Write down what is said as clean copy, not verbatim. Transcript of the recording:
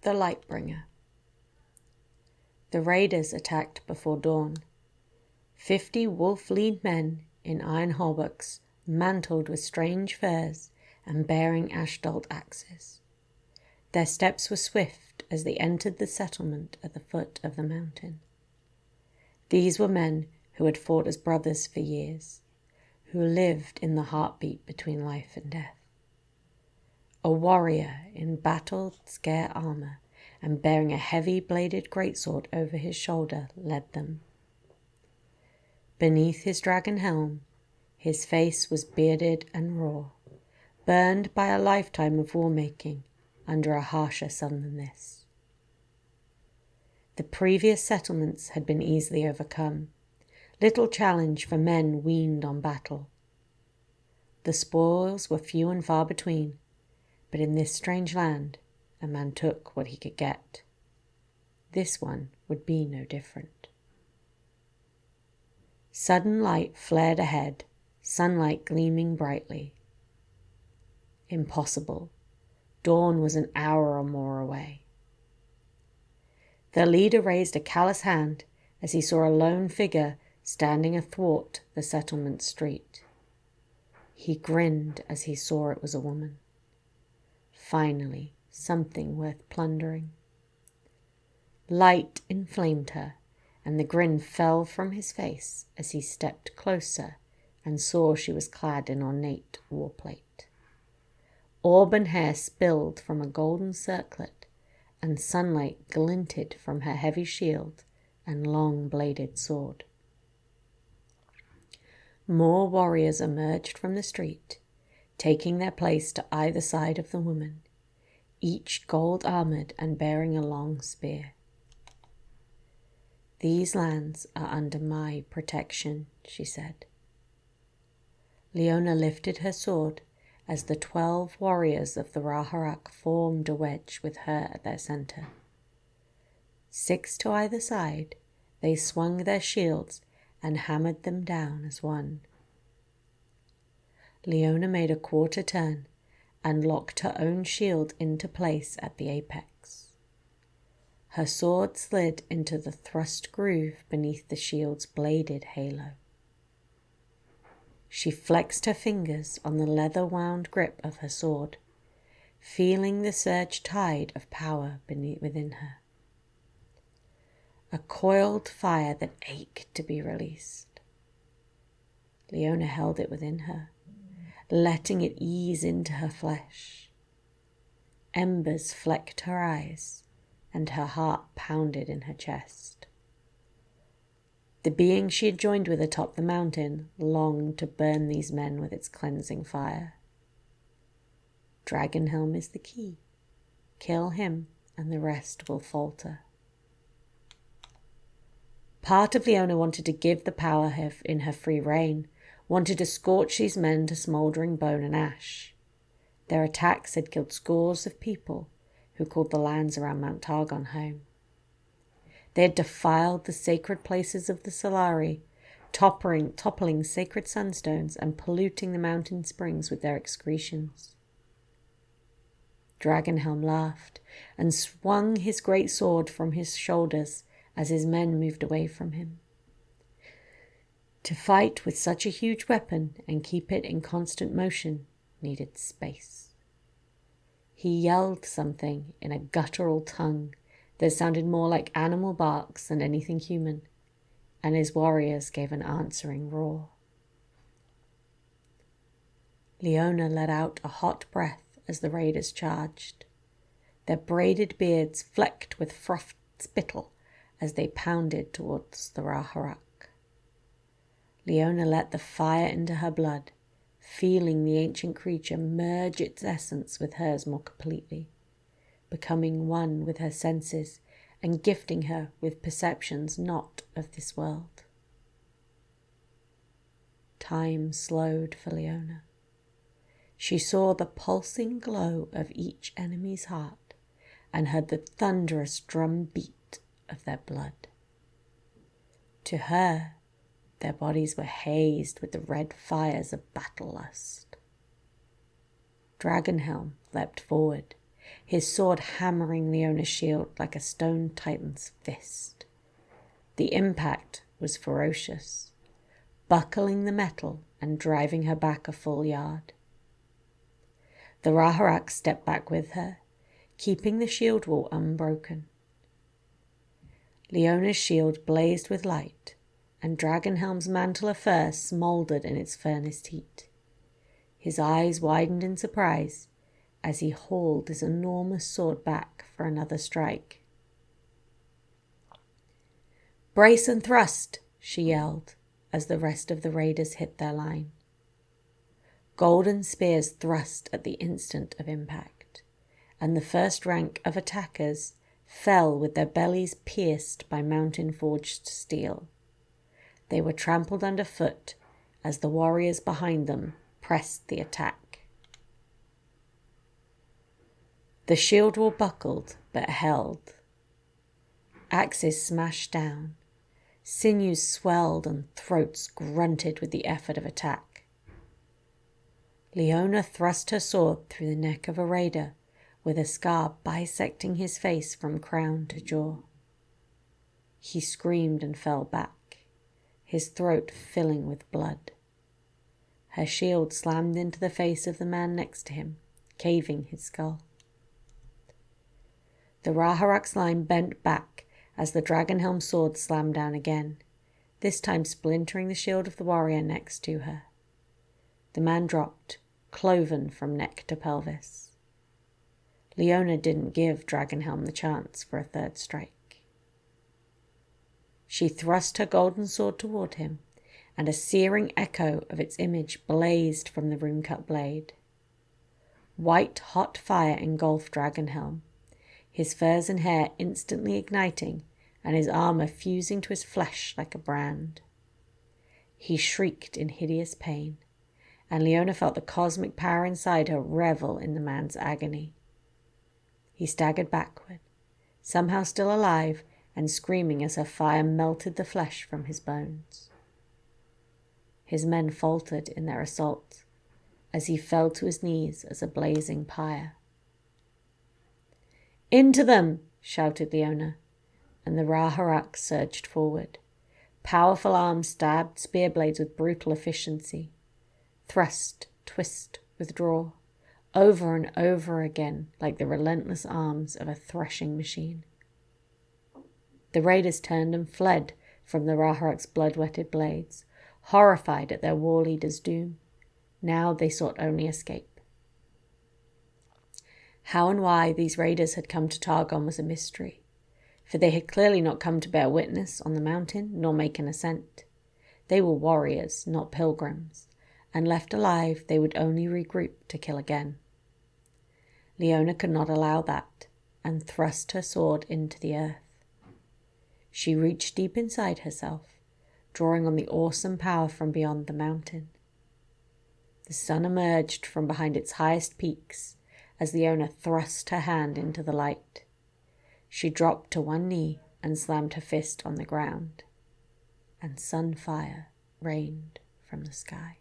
The Lightbringer. The raiders attacked before dawn. 50 wolf-lead men in iron hauberks, mantled with strange furs and bearing ashdalt axes. Their steps were swift as they entered the settlement at the foot of the mountain. These were men who had fought as brothers for years, who lived in the heartbeat between life and death. A warrior in battle-scarred armor and bearing a heavy-bladed greatsword over his shoulder led them. Beneath his dragon helm, his face was bearded and raw, burned by a lifetime of war-making under a harsher sun than this. The previous settlements had been easily overcome, little challenge for men weaned on battle. The spoils were few and far between, but in this strange land, a man took what he could get. This one would be no different. Sudden light flared ahead, sunlight gleaming brightly. Impossible. Dawn was an hour or more away. The leader raised a callous hand as he saw a lone figure standing athwart the settlement street. He grinned as he saw it was a woman. Finally, something worth plundering. Light inflamed her, and the grin fell from his face as he stepped closer and saw she was clad in ornate warplate. Auburn hair spilled from a golden circlet, and sunlight glinted from her heavy shield and long-bladed sword. More warriors emerged from the street, taking their place to either side of the woman, each gold-armored and bearing a long spear. "These lands are under my protection," she said. Leona lifted her sword as the 12 warriors of the Raharak formed a wedge with her at their center. 6 to either side, they swung their shields and hammered them down as one. Leona made a quarter turn and locked her own shield into place at the apex. Her sword slid into the thrust groove beneath the shield's bladed halo. She flexed her fingers on the leather-wound grip of her sword, feeling the surge tide of power within her. A coiled fire that ached to be released. Leona held it within her, letting it ease into her flesh. Embers flecked her eyes, and her heart pounded in her chest. The being she had joined with atop the mountain longed to burn these men with its cleansing fire. Dragonhelm is the key. Kill him, and the rest will falter. Part of Leona wanted to give the power in her free reign, wanted to scorch these men to smouldering bone and ash. Their attacks had killed scores of people who called the lands around Mount Targon home. They had defiled the sacred places of the Solari, toppling sacred sunstones and polluting the mountain springs with their excretions. Dragonhelm laughed and swung his great sword from his shoulders as his men moved away from him. To fight with such a huge weapon and keep it in constant motion needed space. He yelled something in a guttural tongue that sounded more like animal barks than anything human, and his warriors gave an answering roar. Leona let out a hot breath as the raiders charged, their braided beards flecked with frothed spittle as they pounded towards the Raharak. Leona let the fire into her blood, feeling the ancient creature merge its essence with hers more completely, becoming one with her senses and gifting her with perceptions not of this world. Time slowed for Leona. She saw the pulsing glow of each enemy's heart and heard the thunderous drum beat of their blood. To her, their bodies were hazed with the red fires of battle lust. Dragonhelm leapt forward, his sword hammering Leona's shield like a stone titan's fist. The impact was ferocious, buckling the metal and driving her back a full yard. The Raharak stepped back with her, keeping the shield wall unbroken. Leona's shield blazed with light, and Dragonhelm's mantle of fur smouldered in its furnace heat. His eyes widened in surprise as he hauled his enormous sword back for another strike. "Brace and thrust," she yelled as the rest of the raiders hit their line. Golden spears thrust at the instant of impact, and the first rank of attackers fell with their bellies pierced by mountain-forged steel. They were trampled underfoot as the warriors behind them pressed the attack. The shield wall buckled but held. Axes smashed down. Sinews swelled and throats grunted with the effort of attack. Leona thrust her sword through the neck of a raider with a scar bisecting his face from crown to jaw. He screamed and fell back, his throat filling with blood. Her shield slammed into the face of the man next to him, caving his skull. The Raharak's line bent back as the Dragonhelm sword slammed down again, this time splintering the shield of the warrior next to her. The man dropped, cloven from neck to pelvis. Leona didn't give Dragonhelm the chance for a third strike. She thrust her golden sword toward him, and a searing echo of its image blazed from the rune-cut blade. White-hot fire engulfed Dragonhelm, his furs and hair instantly igniting and his armor fusing to his flesh like a brand. He shrieked in hideous pain, and Leona felt the cosmic power inside her revel in the man's agony. He staggered backward, somehow still alive and screaming as her fire melted the flesh from his bones. His men faltered in their assault as he fell to his knees as a blazing pyre. "Into them!" shouted Leona, and the Raharak surged forward. Powerful arms stabbed spear blades with brutal efficiency. Thrust, twist, withdraw, over and over again like the relentless arms of a threshing machine. The raiders turned and fled from the Raharak's blood-wetted blades, horrified at their war leader's doom. Now they sought only escape. How and why these raiders had come to Targon was a mystery, for they had clearly not come to bear witness on the mountain nor make an ascent. They were warriors, not pilgrims, and left alive they would only regroup to kill again. Leona could not allow that, and thrust her sword into the earth. She reached deep inside herself, drawing on the awesome power from beyond the mountain. The sun emerged from behind its highest peaks as Leona thrust her hand into the light. She dropped to one knee and slammed her fist on the ground, and sunfire rained from the sky.